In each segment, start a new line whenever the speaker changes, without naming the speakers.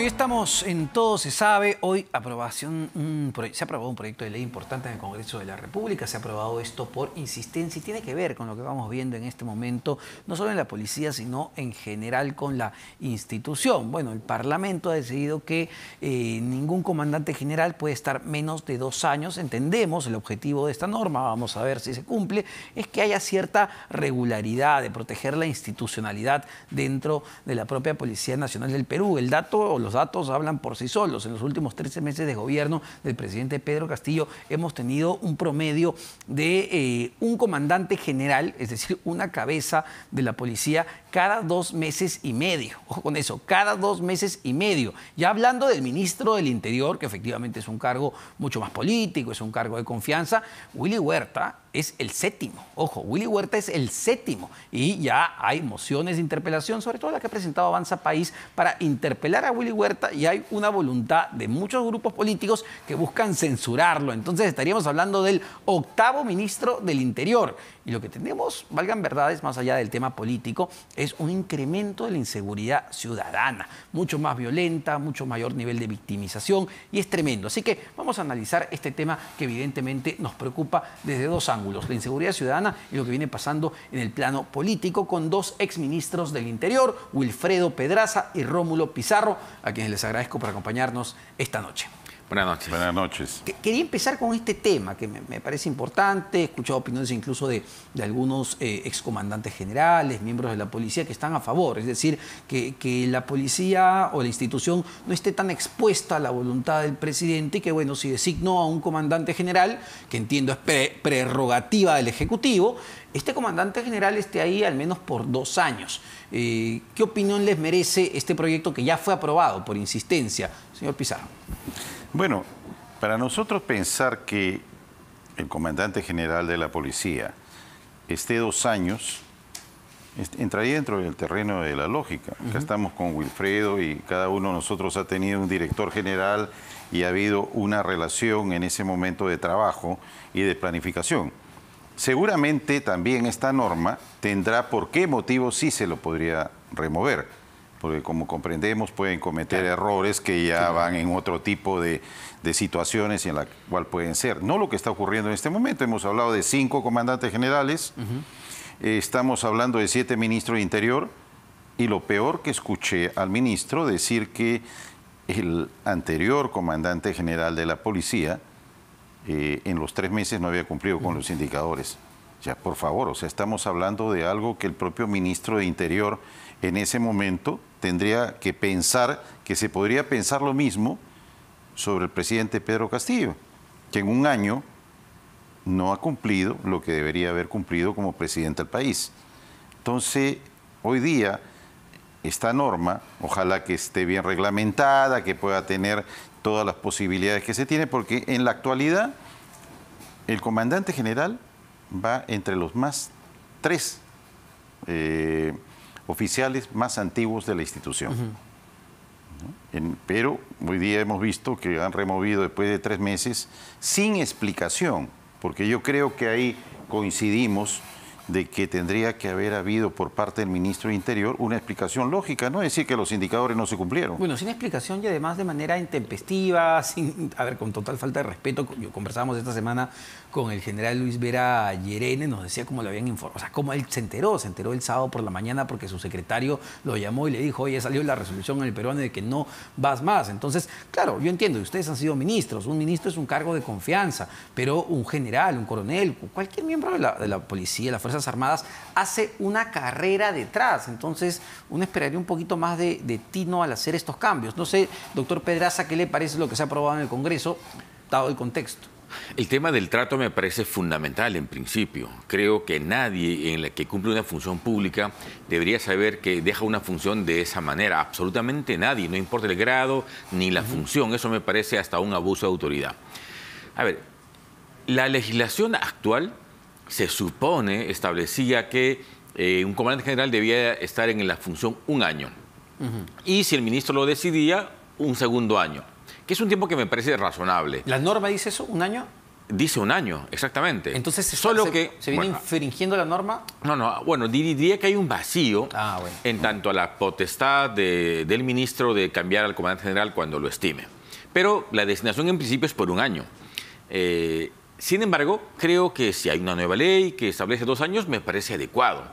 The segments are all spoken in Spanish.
Bueno, y estamos en Todo se sabe. Hoy se ha aprobado un proyecto de ley importante en el Congreso de la República. Se ha aprobado esto por insistencia y tiene que ver con lo que vamos viendo en este momento, no solo en la policía, sino en general con la institución. Bueno, el Parlamento ha decidido que ningún comandante general puede estar menos de 2 años. Entendemos el objetivo de esta norma, vamos a ver si se cumple, es que haya cierta regularidad de proteger la institucionalidad dentro de la propia Policía Nacional del Perú. Los datos hablan por sí solos. En los últimos 13 meses de gobierno del presidente Pedro Castillo hemos tenido un promedio de un comandante general, es decir, una cabeza de la policía cada 2 meses y medio. Ojo con eso, cada 2 meses y medio. Ya hablando del ministro del Interior, que efectivamente es un cargo mucho más político, es un cargo de confianza, Willy Huerta es el 7º. Ojo, Willy Huerta es el 7º. Y ya hay mociones de interpelación, sobre todo la que ha presentado Avanza País, para interpelar a Willy Huerta, y hay una voluntad de muchos grupos políticos que buscan censurarlo. Entonces estaríamos hablando del 8º ministro del Interior. Y lo que tenemos, valgan verdades, más allá del tema político, es un incremento de la inseguridad ciudadana, mucho más violenta, mucho mayor nivel de victimización, y es tremendo. Así que vamos a analizar este tema que evidentemente nos preocupa desde 2 ángulos: la inseguridad ciudadana y lo que viene pasando en el plano político, con 2 exministros del Interior, Wilfredo Pedraza y Rómulo Pizarro, a quienes les agradezco por acompañarnos esta noche.
Buenas noches. Buenas noches.
Quería empezar con este tema que me parece importante. He escuchado opiniones incluso de algunos excomandantes generales, miembros de la policía, que están a favor. Es decir, que la policía o la institución no esté tan expuesta a la voluntad del presidente, y que, bueno, si designó a un comandante general, que entiendo es prerrogativa del Ejecutivo, este comandante general esté ahí al menos por 2 años. ¿Qué opinión les merece este proyecto que ya fue aprobado por insistencia? Señor Pizarro.
Bueno, para nosotros pensar que el comandante general de la policía esté 2 años, entraría dentro del terreno de la lógica. Acá estamos con Wilfredo y cada uno de nosotros ha tenido un director general y ha habido una relación en ese momento de trabajo y de planificación. Seguramente también esta norma tendrá por qué motivo sí se lo podría remover, porque como comprendemos pueden cometer errores que ya van en otro tipo de situaciones en la cual pueden ser. No lo que está ocurriendo en este momento. Hemos hablado de 5 comandantes generales, estamos hablando de 7 ministros de Interior, y lo peor, que escuché al ministro decir que el anterior comandante general de la policía en los 3 meses no había cumplido con los indicadores. Ya, por favor, o sea, estamos hablando de algo que el propio ministro de Interior en ese momento tendría que pensar, que se podría pensar lo mismo sobre el presidente Pedro Castillo, que en 1 año no ha cumplido lo que debería haber cumplido como presidente del país. Entonces, hoy día, esta norma, ojalá que esté bien reglamentada, que pueda tener todas las posibilidades que se tiene, porque en la actualidad el comandante general va entre los 3 oficiales más antiguos de la institución. Pero hoy día hemos visto que han removido después de 3 meses sin explicación, porque yo creo que ahí coincidimos de que tendría que haber habido por parte del ministro de Interior una explicación lógica, no decir que los indicadores no se cumplieron.
Bueno, sin explicación y además de manera intempestiva, con total falta de respeto. Conversábamos esta semana con el general Luis Vera Llerene, nos decía cómo le habían informado, o sea, cómo él se enteró el sábado por la mañana porque su secretario lo llamó y le dijo: oye, salió la resolución en el peruano de que no vas más. Entonces, claro, yo entiendo, ustedes han sido ministros, un ministro es un cargo de confianza, pero un general, un coronel, cualquier miembro de la policía, de las Fuerzas Armadas, hace una carrera detrás. Entonces, uno esperaría un poquito más de tino al hacer estos cambios. No sé, doctor Pedraza, ¿qué le parece lo que se ha aprobado en el Congreso, dado el contexto?
El tema del trato me parece fundamental en principio. Creo que nadie en la que cumple una función pública debería saber que deja una función de esa manera. Absolutamente nadie, no importa el grado ni la función. Eso me parece hasta un abuso de autoridad. A ver, la legislación actual se supone establecía que un comandante general debía estar en la función 1 año. Y si el ministro lo decidía, un 2º año, que es un tiempo que me parece razonable.
¿La norma dice eso, 1 año?
Dice un año, exactamente.
Entonces, ¿se viene infringiendo la norma?
No, bueno, diría que hay un vacío
bueno.
en tanto a la potestad del ministro de cambiar al comandante general cuando lo estime. Pero la designación en principio es por un año. Sin embargo, creo que si hay una nueva ley que establece 2 años, me parece adecuado.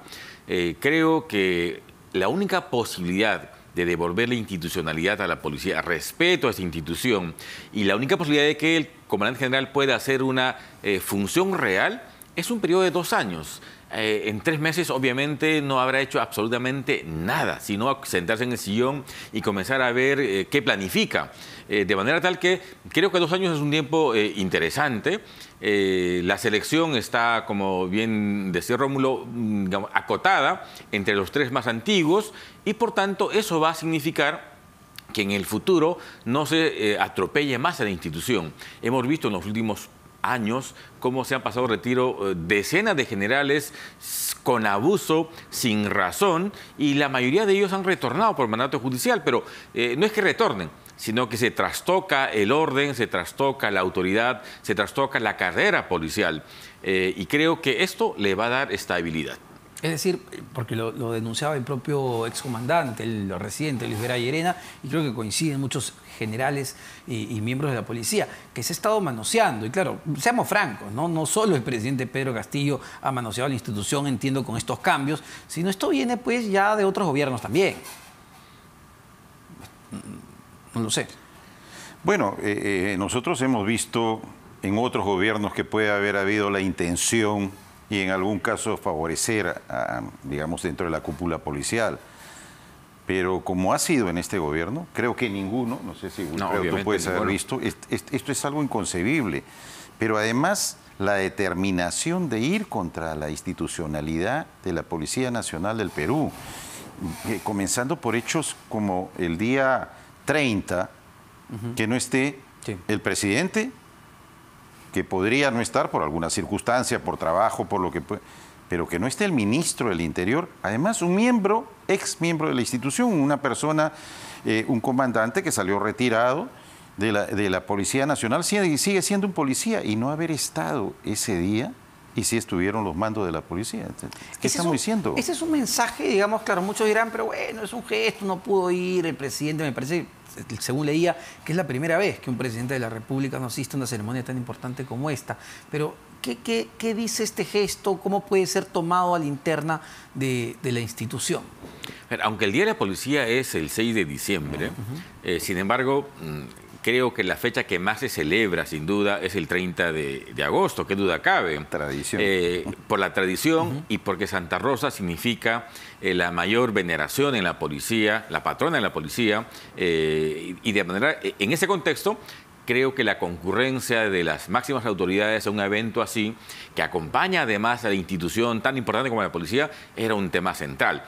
Creo que la única posibilidad de devolver la institucionalidad a la policía, respeto a esa institución, y la única posibilidad de que el comandante general pueda hacer una función real, es un periodo de 2 años. En 3 meses, obviamente, no habrá hecho absolutamente nada, sino sentarse en el sillón y comenzar a ver qué planifica. De manera tal que creo que 2 años es un tiempo interesante. La selección está, como bien decía Rómulo, digamos, acotada entre los 3 más antiguos y, por tanto, eso va a significar que en el futuro no se atropelle más a la institución. Hemos visto en los últimos años cómo se han pasado retiro decenas de generales con abuso, sin razón, y la mayoría de ellos han retornado por mandato judicial, pero no es que retornen, sino que se trastoca el orden, se trastoca la autoridad, se trastoca la carrera policial, y creo que esto le va a dar estabilidad.
Es decir, porque lo denunciaba el propio excomandante, el residente Luis Vera Llerena, y creo que coinciden muchos generales y miembros de la policía, que se ha estado manoseando. Y claro, seamos francos, no solo el presidente Pedro Castillo ha manoseado la institución, entiendo, con estos cambios, sino esto viene pues ya de otros gobiernos también. No lo sé.
Bueno, nosotros hemos visto en otros gobiernos que puede haber habido la intención y en algún caso favorecer, digamos, dentro de la cúpula policial. Pero como ha sido en este gobierno, creo que ninguno, no sé si tú puedes haber visto, esto es algo inconcebible. Pero además, la determinación de ir contra la institucionalidad de la Policía Nacional del Perú, comenzando por hechos como el día 30, que no esté el presidente, que podría no estar por alguna circunstancia, por trabajo, por lo que puede, pero que no esté el ministro del Interior, además un miembro, ex miembro de la institución, una persona, un comandante que salió retirado de la Policía Nacional, sigue siendo un policía, y no haber estado ese día, y sí estuvieron los mandos de la policía. ¿Qué estamos diciendo?
Ese es un mensaje, digamos, claro, muchos dirán, pero bueno, es un gesto, no pudo ir el presidente, me parece, según leía, que es la primera vez que un presidente de la República no asiste a una ceremonia tan importante como esta. Pero, ¿qué dice este gesto? ¿Cómo puede ser tomado a la interna de la institución?
Aunque el Día de la Policía es el 6 de diciembre, sin embargo, creo que la fecha que más se celebra, sin duda, es el 30 de agosto, qué duda cabe.
Tradición.
Por la tradición y porque Santa Rosa significa la mayor veneración en la policía, la patrona de la policía, y de manera, en ese contexto, creo que la concurrencia de las máximas autoridades a un evento así, que acompaña además a la institución tan importante como la policía, era un tema central.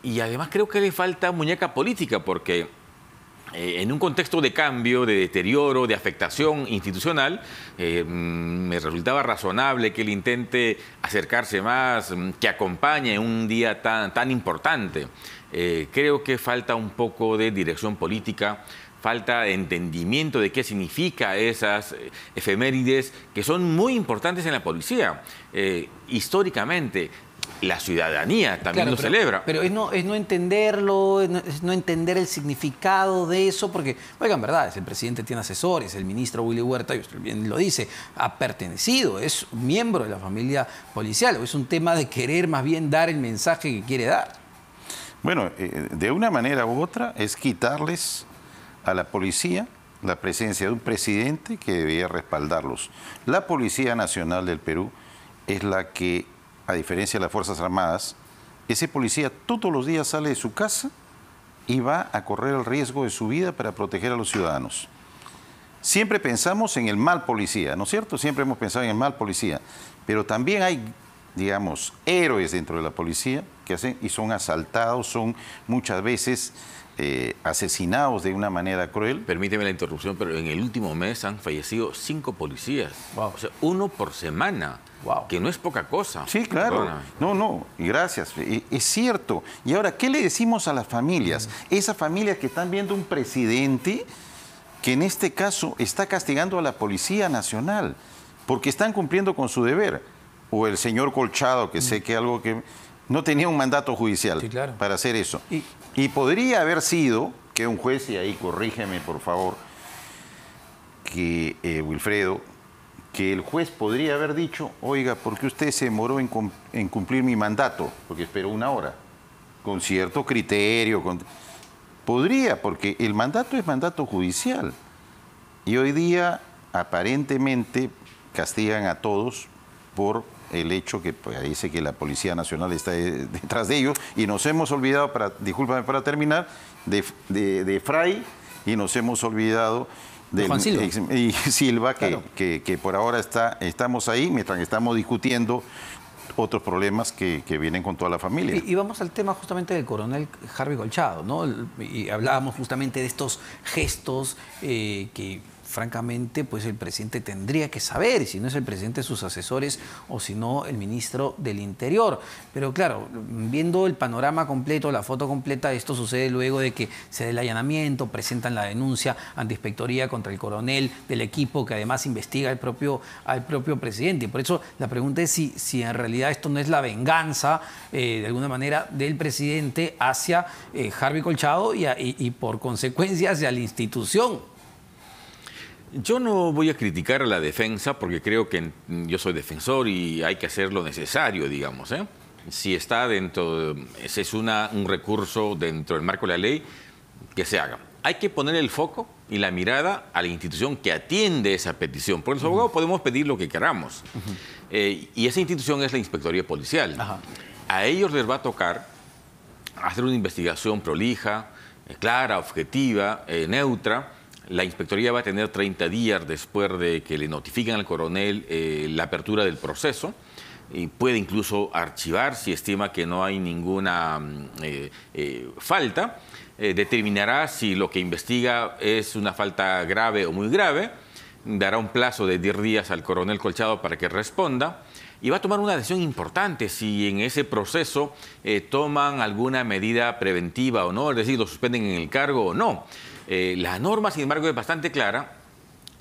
Y además creo que le falta muñeca política, porque en un contexto de cambio, de deterioro, de afectación institucional, me resultaba razonable que él intente acercarse más, que acompañe en un día tan importante. Creo que falta un poco de dirección política, falta entendimiento de qué significa esas efemérides que son muy importantes en la policía. Históricamente, la ciudadanía también lo celebra.
Pero es no entenderlo, es no entender el significado de eso, porque, oigan, verdad, el presidente tiene asesores, el ministro Willy Huerta, y usted bien lo dice, ha pertenecido, es un miembro de la familia policial, o es un tema de querer más bien dar el mensaje que quiere dar.
Bueno, de una manera u otra es quitarles a la policía la presencia de un presidente que debía respaldarlos. La Policía Nacional del Perú es la que, a diferencia de las Fuerzas Armadas, ese policía todos los días sale de su casa y va a correr el riesgo de su vida para proteger a los ciudadanos. Siempre pensamos en el mal policía, ¿no es cierto? Siempre hemos pensado en el mal policía, pero también hay, digamos, héroes dentro de la policía que hacen y son asaltados, son muchas veces asesinados de una manera cruel.
Permíteme la interrupción, pero en el último mes han fallecido 5 policías.
Wow.
O sea, 1 por semana.
Wow.
Que no es poca cosa.
Sí, claro.
Perdona.
No, y gracias. Es cierto. Y ahora, ¿qué le decimos a las familias? Esas familias que están viendo un presidente que en este caso está castigando a la Policía Nacional. porque están cumpliendo con su deber. O el señor Colchado, que sé que algo que no tenía un mandato judicial para hacer eso. Y podría haber sido que un juez, y ahí corrígeme por favor, que Wilfredo, que el juez podría haber dicho, oiga, ¿por qué usted se demoró en cumplir mi mandato? Porque esperó 1 hora, con cierto criterio. Podría, porque el mandato es mandato judicial. Y hoy día, aparentemente, castigan a todos por el hecho que dice que la Policía Nacional está detrás de ellos, y nos hemos olvidado, discúlpame para terminar, de Fray, y nos hemos olvidado de
Juan
Silva,
claro,
que por ahora estamos ahí, mientras estamos discutiendo otros problemas que vienen con toda la familia.
Y vamos al tema justamente del coronel Harvey Colchado, ¿no? Y hablábamos justamente de estos gestos que francamente pues el presidente tendría que saber, si no es el presidente, sus asesores, o si no el ministro del Interior. Pero claro, viendo el panorama completo, la foto completa, esto sucede luego de que se dé el allanamiento, presentan la denuncia ante Inspectoría contra el coronel del equipo, que además investiga al propio presidente. Y por eso la pregunta es si en realidad esto no es la venganza de alguna manera del presidente hacia Harvey Colchado y por consecuencia hacia la institución.
Yo no voy a criticar a la defensa porque creo que yo soy defensor y hay que hacer lo necesario, digamos, ¿eh? Si está dentro, ese es un recurso dentro del marco de la ley, que se haga. Hay que poner el foco y la mirada a la institución que atiende esa petición. Por los abogados podemos pedir lo que queramos. Y esa institución es la Inspectoría Policial. A ellos les va a tocar hacer una investigación prolija, clara, objetiva, neutra. La Inspectoría va a tener 30 días después de que le notifiquen al coronel la apertura del proceso, y puede incluso archivar si estima que no hay ninguna falta. Determinará si lo que investiga es una falta grave o muy grave, dará un plazo de 10 días al coronel Colchado para que responda, y va a tomar una decisión importante si en ese proceso toman alguna medida preventiva o no, es decir, lo suspenden en el cargo o no. La norma, sin embargo, es bastante clara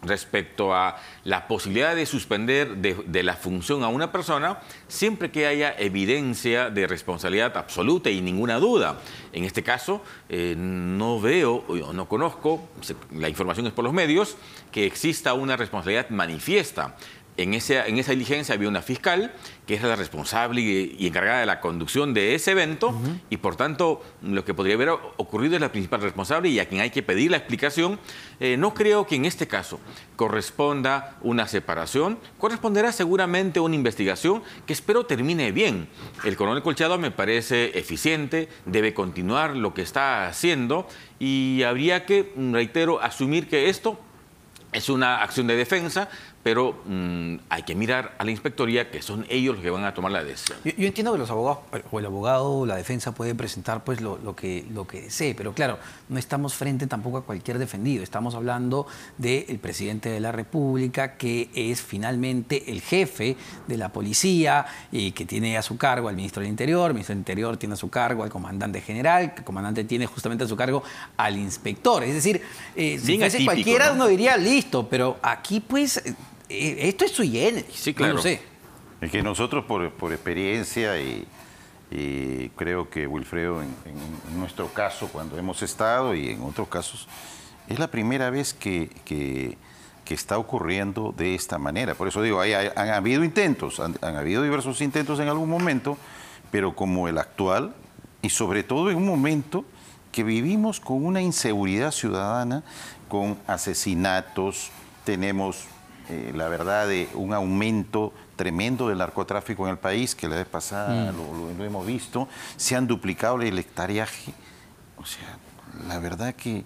respecto a la posibilidad de suspender de la función a una persona siempre que haya evidencia de responsabilidad absoluta y ninguna duda. En este caso, no veo o no conozco, la información es por los medios, que exista una responsabilidad manifiesta. En esa diligencia había una fiscal que es la responsable y encargada de la conducción de ese evento, y por tanto lo que podría haber ocurrido es la principal responsable y a quien hay que pedir la explicación. No creo que en este caso corresponda una separación, corresponderá seguramente una investigación que espero termine bien. El coronel Colchado me parece eficiente, debe continuar lo que está haciendo, y habría que, reitero, asumir que esto es una acción de defensa, pero hay que mirar a la Inspectoría, que son ellos los que van a tomar la decisión.
Yo entiendo que los abogados, o el abogado o la defensa puede presentar pues lo que desee, pero claro, no estamos frente tampoco a cualquier defendido. Estamos hablando del presidente de la República, que es finalmente el jefe de la policía y que tiene a su cargo al ministro del Interior. El ministro del Interior tiene a su cargo al comandante general, que el comandante tiene justamente a su cargo al inspector. Es decir, si fuese atípico, cualquiera, ¿no? Uno diría listo, pero aquí pues esto es sui generis.
Sí, claro.
No lo sé.
Es que nosotros por experiencia y creo que Wilfredo en nuestro caso, cuando hemos estado y en otros casos, es la primera vez que está ocurriendo de esta manera. Por eso digo, han habido intentos, han habido diversos intentos en algún momento, pero como el actual, y sobre todo en un momento que vivimos con una inseguridad ciudadana, con asesinatos, tenemos la verdad de un aumento tremendo del narcotráfico en el país, que la vez pasada lo hemos visto, se han duplicado el hectareaje. O sea, la verdad que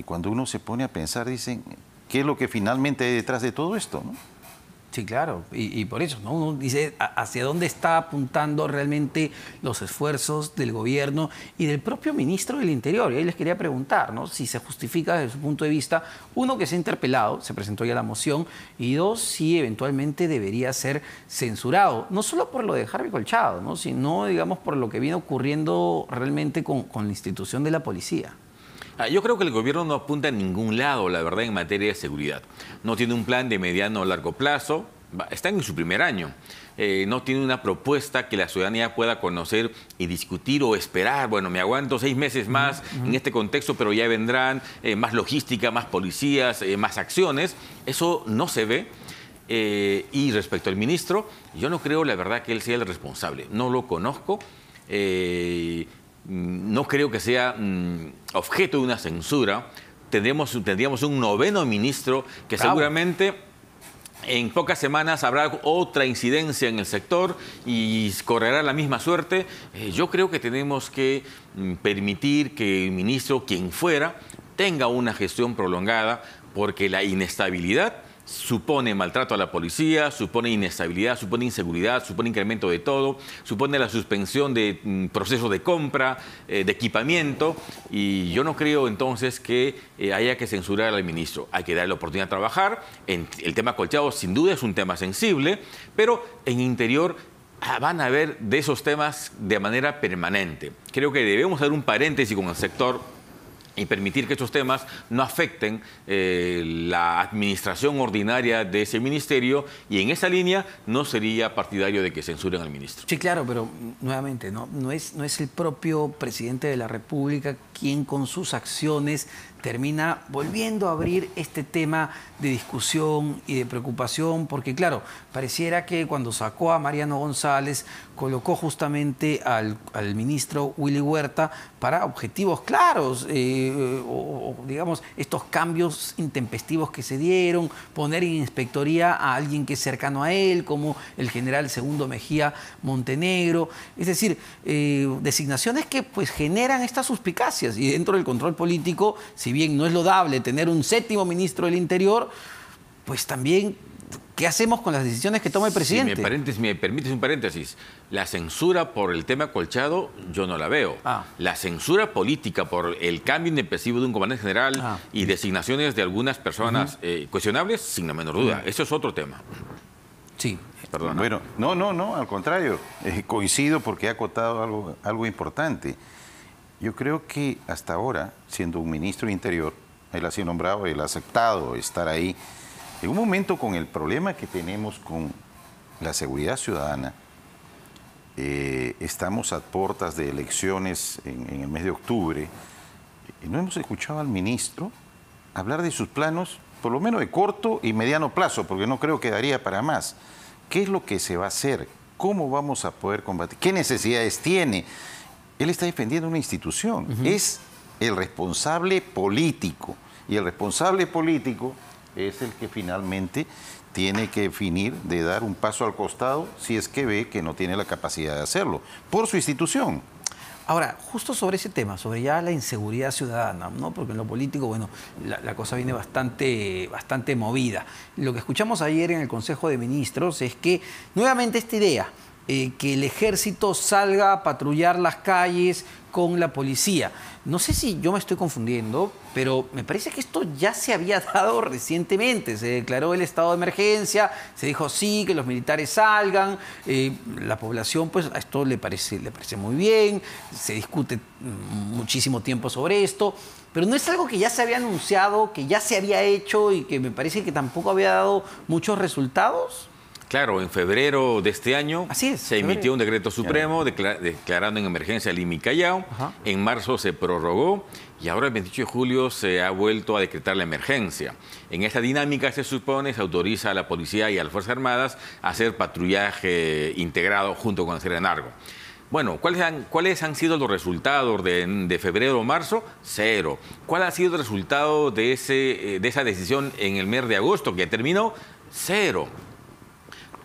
cuando uno se pone a pensar, dicen, ¿qué es lo que finalmente hay detrás de todo esto, no?
Sí, claro, y por eso, ¿no? Uno dice hacia dónde está apuntando realmente los esfuerzos del gobierno y del propio ministro del Interior. Y ahí les quería preguntar, ¿no? Si se justifica desde su punto de vista, uno, que se ha interpelado, se presentó ya la moción, y dos, si eventualmente debería ser censurado, no solo por lo de Harvey Colchado, ¿no? Sino, digamos, por lo que viene ocurriendo realmente con la institución de la policía.
Yo creo que el gobierno no apunta a ningún lado, la verdad, en materia de seguridad. No tiene un plan de mediano o largo plazo, están en su primer año. No tiene una propuesta que la ciudadanía pueda conocer y discutir o esperar. Bueno, me aguanto 6 meses más en este contexto, pero ya vendrán más logística, más policías, más acciones. Eso no se ve. Y respecto al ministro, yo no creo, la verdad, que él sea el responsable. No lo conozco. No creo que sea objeto de una censura. Tendríamos un 9º ministro que seguramente en pocas semanas habrá otra incidencia en el sector y correrá la misma suerte. Yo creo que tenemos que permitir que el ministro, quien fuera, tenga una gestión prolongada, porque la inestabilidad supone maltrato a la policía, supone inestabilidad, supone inseguridad, supone incremento de todo, supone la suspensión de procesos de compra, de equipamiento, y yo no creo entonces que haya que censurar al ministro. Hay que darle la oportunidad de trabajar. El tema Colchado sin duda es un tema sensible, pero en Interior van a haber de esos temas de manera permanente. Creo que debemos hacer un paréntesis con el sector y permitir que estos temas no afecten la administración ordinaria de ese ministerio, y en esa línea no sería partidario de que censuren al ministro.
Sí, claro, pero nuevamente, no es el propio presidente de la República quien con sus acciones termina volviendo a abrir este tema de discusión y de preocupación, porque claro, pareciera que cuando sacó a Mariano González, colocó justamente al ministro Willy Huerta para objetivos claros, o digamos, estos cambios intempestivos que se dieron, poner en inspectoría a alguien que es cercano a él, como el general Segundo Mejía Montenegro, es decir, designaciones que pues generan estas suspicacias, y dentro del control político, si bien no es lodable tener un 7º ministro del Interior, pues también, ¿qué hacemos con las decisiones que toma el presidente?
Si me permites un paréntesis, la censura por el tema Colchado yo no la veo. La censura política por el cambio intempestivo de un comandante general y designaciones de algunas personas cuestionables, sin la menor duda. Eso es otro tema.
Sí.
Perdona. Bueno, no, al contrario. Coincido, porque ha acotado algo importante. Yo creo que hasta ahora, siendo un ministro de Interior, él ha sido nombrado, él ha aceptado estar ahí. En un momento, con el problema que tenemos con la seguridad ciudadana, estamos a puertas de elecciones en el mes de octubre, y no hemos escuchado al ministro hablar de sus planos, por lo menos de corto y mediano plazo, porque no creo que daría para más. ¿Qué es lo que se va a hacer? ¿Cómo vamos a poder combatir? ¿Qué necesidades tiene? Él está defendiendo una institución. Es el responsable político. Y el responsable político es el que finalmente tiene que definir de dar un paso al costado si es que ve que no tiene la capacidad de hacerlo, por su institución.
Ahora, justo sobre ese tema, sobre ya la inseguridad ciudadana, ¿no? Porque en lo político, bueno, la cosa viene bastante movida. Lo que escuchamos ayer en el Consejo de Ministros es que, nuevamente, esta idea, que el ejército salga a patrullar las calles con la policía. No sé si yo me estoy confundiendo, pero me parece que esto ya se había dado recientemente. Se declaró el estado de emergencia, se dijo sí, que los militares salgan, la población pues a esto le parece muy bien, se discute muchísimo tiempo sobre esto, pero no es algo que ya se había anunciado, que ya se había hecho y que me parece que tampoco había dado muchos resultados.
Claro, en febrero de este año se emitió un decreto supremo declarando en emergencia Lima y Callao. En marzo se prorrogó y ahora el 28 de julio se ha vuelto a decretar la emergencia. En esta dinámica se supone, se autoriza a la policía y a las Fuerzas Armadas a hacer patrullaje integrado junto con el Serenargo. Bueno, ¿cuáles han sido los resultados de febrero o marzo? 0. ¿Cuál ha sido el resultado de esa decisión en el mes de agosto que terminó? 0.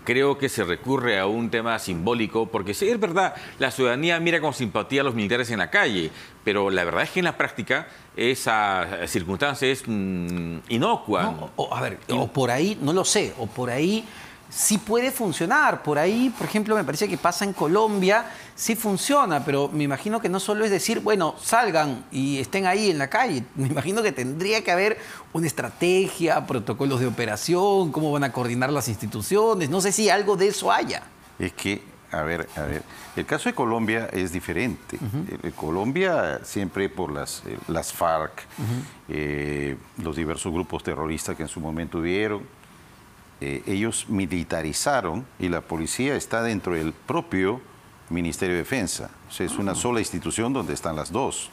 Creo que se recurre a un tema simbólico, porque sí, es verdad, la ciudadanía mira con simpatía a los militares en la calle, pero la verdad es que en la práctica esa circunstancia es inocua.
No, o por ahí, no lo sé, o por ahí sí puede funcionar. Por ahí, por ejemplo, me parece que pasa en Colombia, sí funciona, pero me imagino que no solo es decir, bueno, salgan y estén ahí en la calle. Me imagino que tendría que haber una estrategia, protocolos de operación, cómo van a coordinar las instituciones. No sé si algo de eso haya.
Es que, a ver, el caso de Colombia es diferente. Colombia siempre por las FARC, los diversos grupos terroristas que en su momento hubieron, ellos militarizaron y la policía está dentro del propio Ministerio de Defensa. O sea, es una sola institución donde están las dos.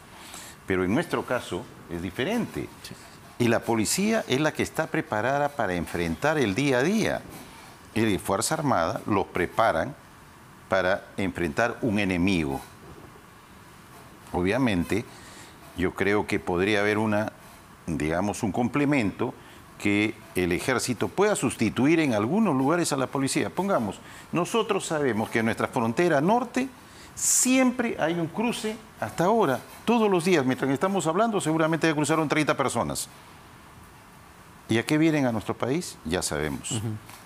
Pero en nuestro caso es diferente. Y la policía es la que está preparada para enfrentar el día a día. Y la Fuerza Armada los preparan para enfrentar un enemigo. Obviamente, yo creo que podría haber un complemento que el ejército pueda sustituir en algunos lugares a la policía. Pongamos, nosotros sabemos que en nuestra frontera norte siempre hay un cruce, hasta ahora, todos los días, mientras estamos hablando, seguramente ya cruzaron 30 personas. ¿Y a qué vienen a nuestro país? Ya sabemos.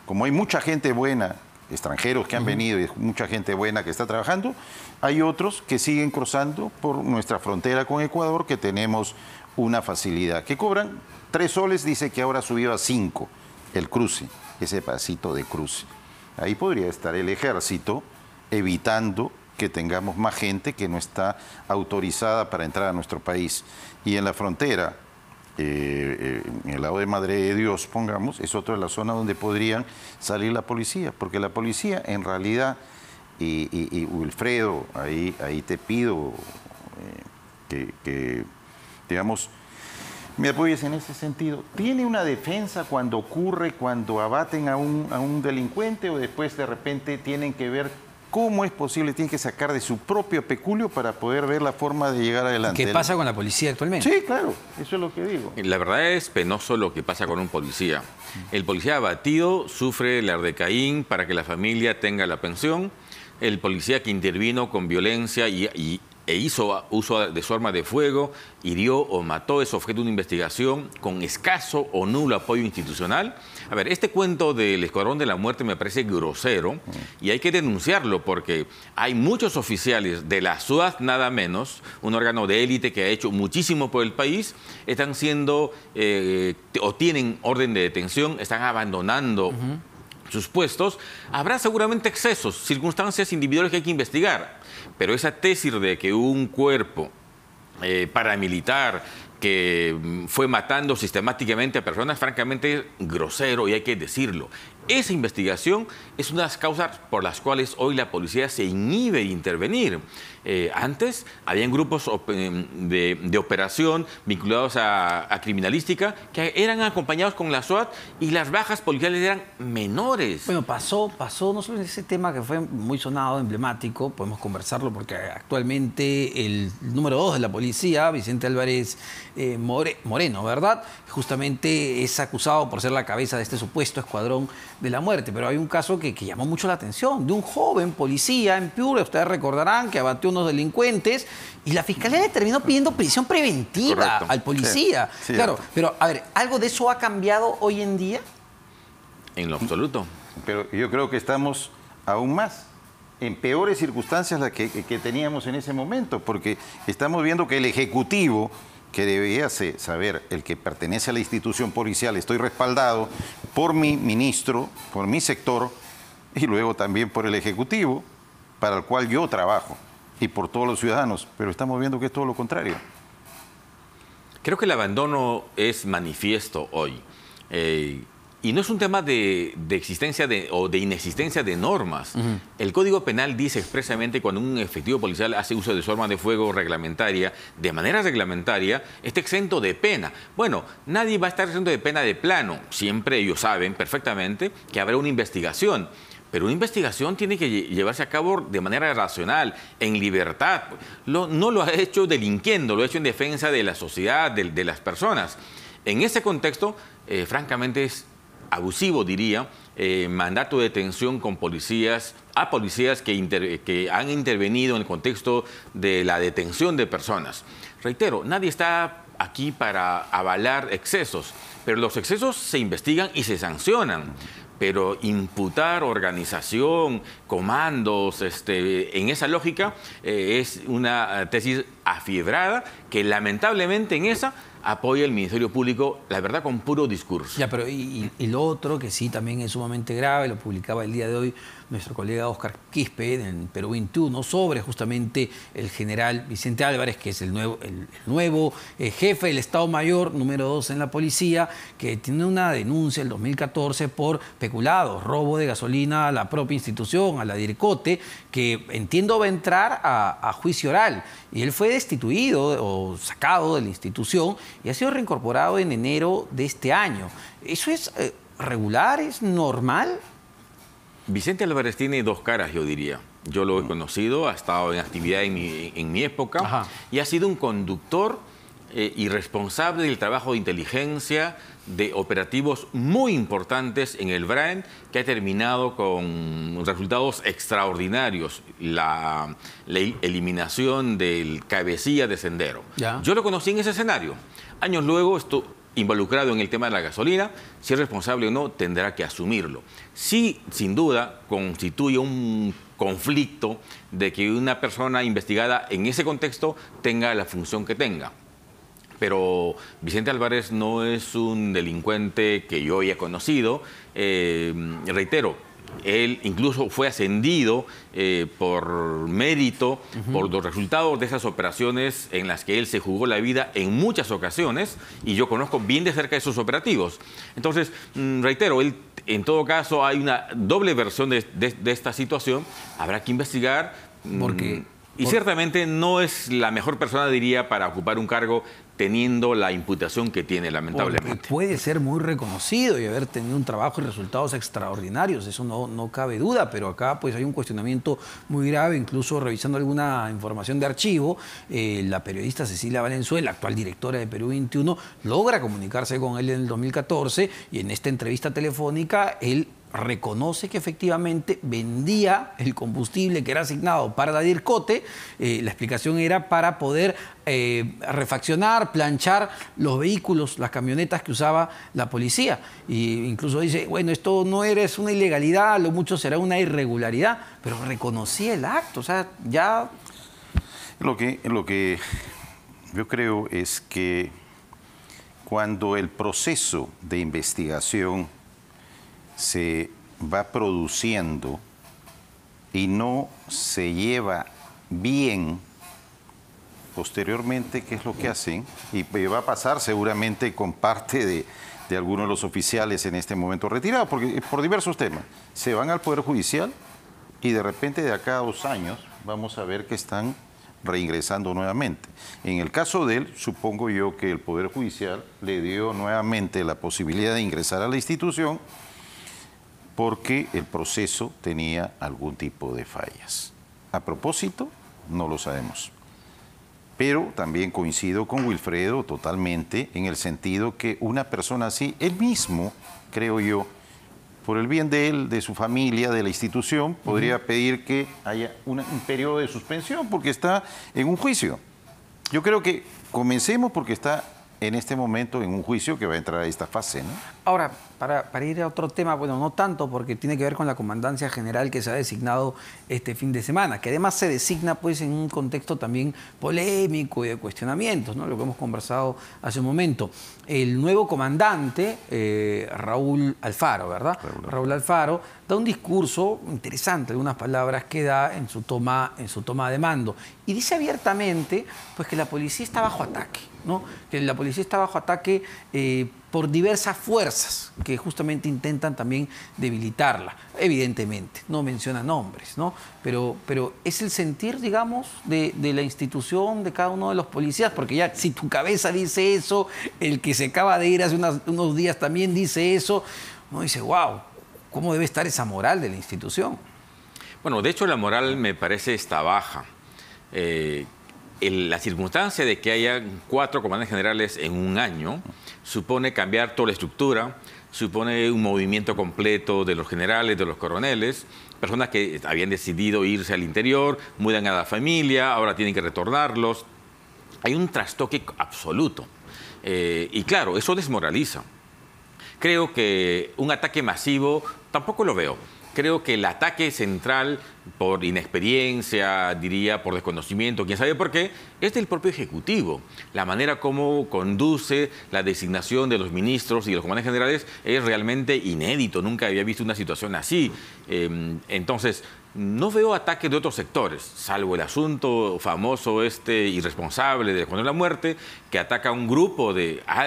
Como hay mucha gente buena, extranjeros que han venido y mucha gente buena que está trabajando, hay otros que siguen cruzando por nuestra frontera con Ecuador, que tenemos una facilidad, que cobran 3 soles, dice que ahora subió a 5 el cruce, ese pasito de cruce. Ahí podría estar el ejército evitando que tengamos más gente que no está autorizada para entrar a nuestro país. Y en la frontera, en el lado de Madre de Dios, pongamos, es otra de las zonas donde podrían salir la policía, porque la policía en realidad, y Wilfredo, ahí te pido que digamos, me apoyes en ese sentido. ¿Tiene una defensa cuando ocurre, cuando abaten a un delincuente, o después de repente tienen que ver cómo es posible, tienen que sacar de su propio peculio para poder ver la forma de llegar adelante?
¿Qué pasa con la policía actualmente?
Sí, claro, eso es lo que digo.
La verdad es penoso lo que pasa con un policía. El policía abatido sufre el ardecaín para que la familia tenga la pensión. El policía que intervino con violencia e hizo uso de su arma de fuego, hirió o mató, es objeto de una investigación con escaso o nulo apoyo institucional. A ver, este cuento del Escuadrón de la Muerte me parece grosero y hay que denunciarlo porque hay muchos oficiales de la SUAT, nada menos, un órgano de élite que ha hecho muchísimo por el país, están siendo o tienen orden de detención, están abandonando sus puestos. Habrá seguramente excesos, circunstancias individuales que hay que investigar, pero esa tesis de que un cuerpo paramilitar que fue matando sistemáticamente a personas, francamente grosero, y hay que decirlo. Esa investigación es una de las causas por las cuales hoy la policía se inhibe de intervenir. Antes habían grupos de operación vinculados a criminalística que eran acompañados con la SWAT y las bajas policiales eran menores.
Bueno, pasó no solo en ese tema que fue muy sonado, emblemático, podemos conversarlo porque actualmente el número 2 de la policía, Vicente Álvarez Moreno, ¿verdad? Justamente es acusado por ser la cabeza de este supuesto escuadrón de la muerte, pero hay un caso que llamó mucho la atención, de un joven policía en Piura, ustedes recordarán, que abatió unos delincuentes y la fiscalía le terminó pidiendo prisión preventiva al policía. Sí, claro, pero a ver, ¿algo de eso ha cambiado hoy en día?
En lo absoluto.
Pero yo creo que estamos aún más en peores circunstancias las que teníamos en ese momento, porque estamos viendo que el Ejecutivo, que debería saber, el que pertenece a la institución policial, estoy respaldado por mi ministro, por mi sector, y luego también por el Ejecutivo, para el cual yo trabajo, y por todos los ciudadanos, pero estamos viendo que es todo lo contrario.
Creo que el abandono es manifiesto hoy. Y no es un tema de existencia o de inexistencia de normas. El Código Penal dice expresamente cuando un efectivo policial hace uso de su arma de fuego reglamentaria, de manera reglamentaria, está exento de pena. Bueno, nadie va a estar exento de pena de plano. Siempre ellos saben perfectamente que habrá una investigación. Pero una investigación tiene que llevarse a cabo de manera racional, en libertad. No lo ha hecho delinquiendo, lo ha hecho en defensa de la sociedad, de las personas. En ese contexto, francamente es abusivo, diría, mandato de detención con policías, a policías que han intervenido en el contexto de la detención de personas. Reitero, nadie está aquí para avalar excesos, pero los excesos se investigan y se sancionan. Pero imputar organización, comandos, en esa lógica es una tesis afiebrada que lamentablemente en esa apoya el Ministerio Público, la verdad, con puro discurso.
Ya, pero y lo otro que sí también es sumamente grave, lo publicaba el día de hoy nuestro colega Oscar Quispe en Perú 21 sobre justamente el general Vicente Álvarez, que es el nuevo jefe del Estado Mayor número 2 en la policía, que tiene una denuncia en 2014 por peculado, robo de gasolina a la propia institución, a la DIRCOTE, que entiendo va a entrar a juicio oral. Y él fue destituido o sacado de la institución y ha sido reincorporado en enero de este año. ¿Eso es regular? ¿Es normal?
Vicente Álvarez tiene dos caras, yo diría. Yo lo he conocido, ha estado en actividad en mi época. Ajá. Y ha sido un conductor y responsable del trabajo de inteligencia de operativos muy importantes en el BRAEN, que ha terminado con resultados extraordinarios. La eliminación del cabecilla de Sendero. ¿Ya? Yo lo conocí en ese escenario. Años luego estuve involucrado en el tema de la gasolina. Si es responsable o no, tendrá que asumirlo. Sí, sin duda, constituye un conflicto de que una persona investigada en ese contexto tenga la función que tenga. Pero Vicente Álvarez no es un delincuente que yo haya conocido. Reitero, él incluso fue ascendido por mérito, por los resultados de esas operaciones en las que él se jugó la vida en muchas ocasiones, y yo conozco bien de cerca esos operativos. Entonces, reitero, él, en todo caso, hay una doble versión de esta situación. Habrá que investigar. Y ciertamente no es la mejor persona, diría, para ocupar un cargo teniendo la imputación que tiene, lamentablemente.
Porque puede ser muy reconocido y haber tenido un trabajo y resultados extraordinarios, eso no cabe duda, pero acá pues hay un cuestionamiento muy grave. Incluso revisando alguna información de archivo, la periodista Cecilia Valenzuela, actual directora de Perú 21, logra comunicarse con él en el 2014 y en esta entrevista telefónica él reconoce que efectivamente vendía el combustible que era asignado para la DIRCOTE. La explicación era para poder refaccionar, planchar los vehículos, las camionetas que usaba la policía. Y incluso dice, bueno, esto no es una ilegalidad, lo mucho será una irregularidad, pero reconocía el acto. O sea, ya...
Lo que yo creo es que cuando el proceso de investigación se va produciendo y no se lleva bien posteriormente, ¿qué es lo que hacen? Y va a pasar seguramente con parte de algunos de los oficiales en este momento retirados, porque por diversos temas, se van al Poder Judicial y de repente de acá a 2 años vamos a ver que están reingresando nuevamente. En el caso de él, supongo yo que el Poder Judicial le dio nuevamente la posibilidad de ingresar a la institución porque el proceso tenía algún tipo de fallas. A propósito, no lo sabemos. Pero también coincido con Wilfredo totalmente en el sentido que una persona así, él mismo, creo yo, por el bien de él, de su familia, de la institución, podría pedir que haya un periodo de suspensión porque está en un juicio. Yo creo que comencemos porque está en este momento en un juicio que va a entrar a esta fase, ¿no?
Ahora, para ir a otro tema, bueno, no tanto, porque tiene que ver con la comandancia general que se ha designado este fin de semana, que además se designa pues en un contexto también polémico y de cuestionamientos, ¿no? Lo que hemos conversado hace un momento. El nuevo comandante, Raúl Alfaro, ¿verdad? Raúl Alfaro da un discurso interesante, algunas palabras que da en su toma de mando. Y dice abiertamente pues, que la policía está bajo ataque, ¿no? Que la policía está bajo ataque por diversas fuerzas que justamente intentan también debilitarla. Evidentemente, no menciona nombres, ¿no? Pero es el sentir, digamos, de la institución, de cada uno de los policías, porque ya si tu cabeza dice eso, el que se acaba de ir hace unos días también dice eso, uno dice, wow, ¿cómo debe estar esa moral de la institución?
Bueno, de hecho la moral me parece está baja. La circunstancia de que haya 4 comandantes generales en un año supone cambiar toda la estructura, supone un movimiento completo de los generales, de los coroneles, personas que habían decidido irse al interior, mudan a la familia, ahora tienen que retornarlos. Hay un trastoque absoluto. Y claro, eso desmoraliza. Creo que un ataque masivo tampoco lo veo. creo que el ataque central, por inexperiencia, diría, por desconocimiento, quién sabe por qué, es del propio Ejecutivo. La manera como conduce la designación de los ministros y de los comandantes generales es realmente inédito. Nunca había visto una situación así. Entonces, no veo ataques de otros sectores, salvo el asunto famoso irresponsable de Juan de la Muerte, que ataca a un grupo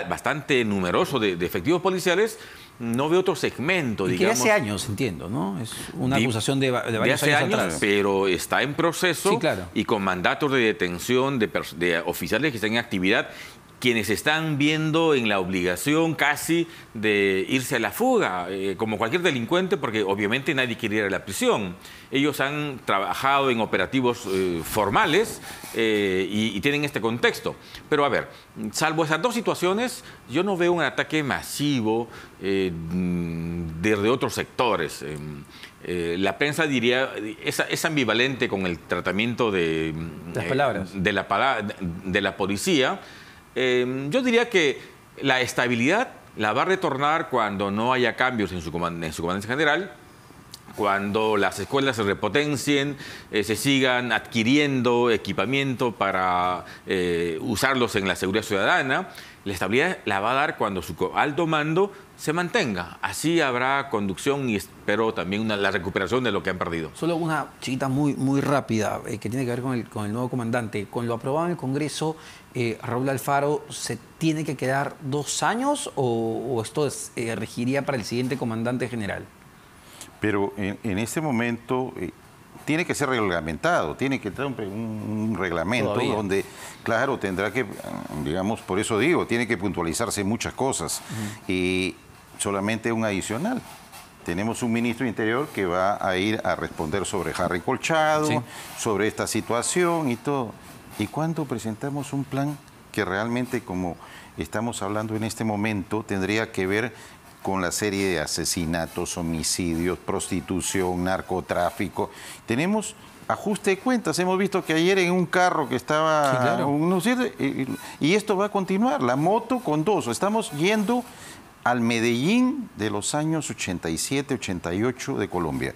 bastante numeroso de efectivos policiales. No veo otro segmento,
y
digamos.
que hace años, entiendo, ¿no? Es una acusación de varios
hace
años atrás.
Pero está en proceso,
sí, claro,
y con mandatos de detención de oficiales que están en actividad, quienes están viendo en la obligación casi de irse a la fuga, como cualquier delincuente, porque obviamente nadie quiere ir a la prisión. Ellos han trabajado en operativos formales y tienen este contexto. Pero a ver, salvo esas dos situaciones, yo no veo un ataque masivo desde otros sectores. La prensa diría, es ambivalente con el tratamiento de
las palabras
de la policía. Yo diría que la estabilidad la va a retornar cuando no haya cambios en su comandancia general, cuando las escuelas se repotencien, se sigan adquiriendo equipamiento para usarlos en la seguridad ciudadana. La estabilidad la va a dar cuando su alto mando se mantenga. Así habrá conducción y espero también la recuperación de lo que han perdido.
Solo una chiquita muy rápida que tiene que ver con el nuevo comandante. Con lo aprobado en el Congreso, Raúl Alfaro, ¿se tiene que quedar 2 años o esto regiría para el siguiente comandante general?
Pero en este momento tiene que ser reglamentado, tiene que entrar un reglamento
Todavía,
donde, claro, tendrá que, digamos, por eso digo, tiene que puntualizarse muchas cosas. Y solamente un adicional. Tenemos un ministro de Interior que va a ir a responder sobre Harry Colchado, sí, sobre esta situación y todo. ¿Y cuándo presentamos un plan que realmente, como estamos hablando en este momento, tendría que ver con la serie de asesinatos, homicidios, prostitución, narcotráfico? Tenemos ajuste de cuentas. Hemos visto que ayer en un carro que estaba... Sí, claro, y esto va a continuar. La moto con 2. Estamos yendo al Medellín de los años 87, 88 de Colombia.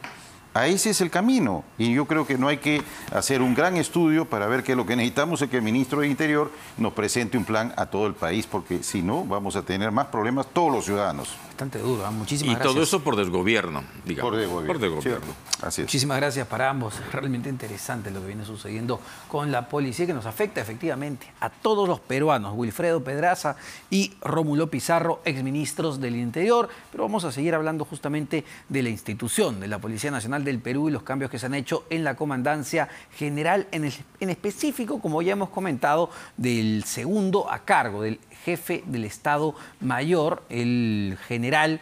A ese es el camino. Y yo creo que no hay que hacer un gran estudio para ver que lo que necesitamos es que el ministro de Interior nos presente un plan a todo el país, porque si no, vamos a tener más problemas todos los ciudadanos.
Bastante duro, muchísimas gracias.
Y todo eso por desgobierno, digamos.
Por desgobierno.
Sí. Así es. Muchísimas gracias para ambos. Realmente interesante lo que viene sucediendo con la policía, que nos afecta efectivamente a todos los peruanos. Wilfredo Pedraza y Rómulo Pizarro, exministros del Interior. Pero vamos a seguir hablando justamente de la institución de la Policía Nacional del Perú y los cambios que se han hecho en la Comandancia General, en específico, como ya hemos comentado, del segundo a cargo del jefe del Estado Mayor, el general